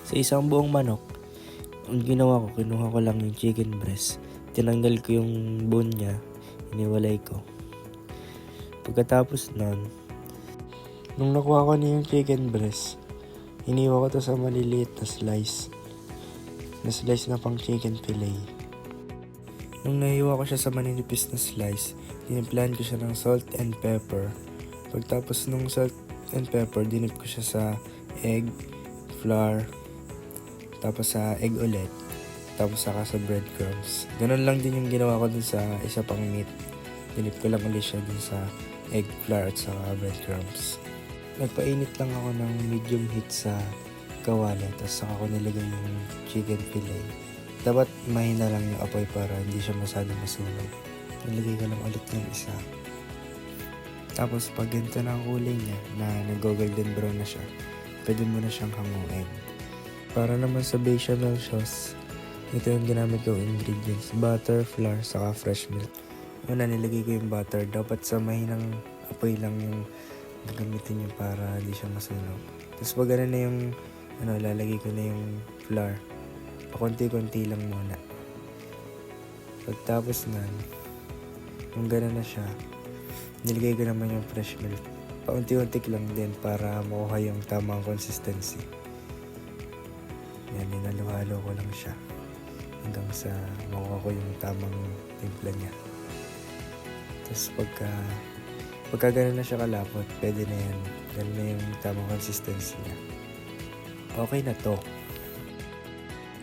Sa isang buong manok, ang ginawa ko, kinuha ko lang yung chicken breast. Tinanggal ko yung bone niya, iniwalay ko. Pagkatapos nun, nung nakuha ko na yung chicken breast, hiniwa ko to sa maliliit na slice. Na slice na pang chicken fillet. Nung nahiwa ko siya sa maninipis na slice, dinimplahan ko siya ng salt and pepper. Pagtapos nung salt and pepper, dinip ko siya sa egg, flour, tapos sa egg ulit, tapos saka sa breadcrumbs. Ganun lang din yung ginawa ko dun sa isa pang meat. Dinip ko lang ulit siya dun sa egg, flour at saka breadcrumbs. Nagpainit lang ako ng medium heat sa kawali, tapos saka ko nilagay yung chicken fillet. Dapat mahina lang yung apoy para hindi siya masyadong masunog. Nilagay ko lang ulit yung isa. Tapos pag ganito na ang kulay niya, na nag-golden brown na siya, pwede mo na siyang hanguin. Para naman sa bechamel sauce, ito yung ginamit kong ingredients: butter, flour, saka fresh milk. Una, nilagay ko yung butter. Dapat sa mahinang apoy lang yung gagamitin nyo para hindi siya masunog. Tapos pag gano'n na yung lalagay ko na yung flour. Pakunti-kunti lang muna. Pagtapos nun, kung gano'n na siya, nilagay ko naman yung fresh milk. Paunti-unti lang din para makuha yung tamang consistency. Yan, hinaluhalo ko lang siya hanggang sa makuha ko yung tamang timpla niya. Tapos pagka gano'n na siya kalapot, pwede na yan. Gano'n na yung tamang consistency niya. Okay na to.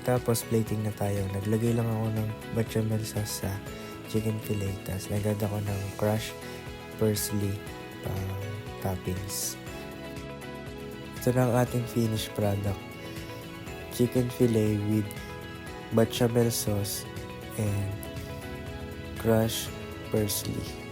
Tapos plating na tayo. Naglagay lang ako ng bechamel sauce sa chicken fillet. Tapos nagad ako ng crushed parsley pang toppings. Ito na ang ating finished product. Chicken fillet with bechamel sauce and crushed parsley.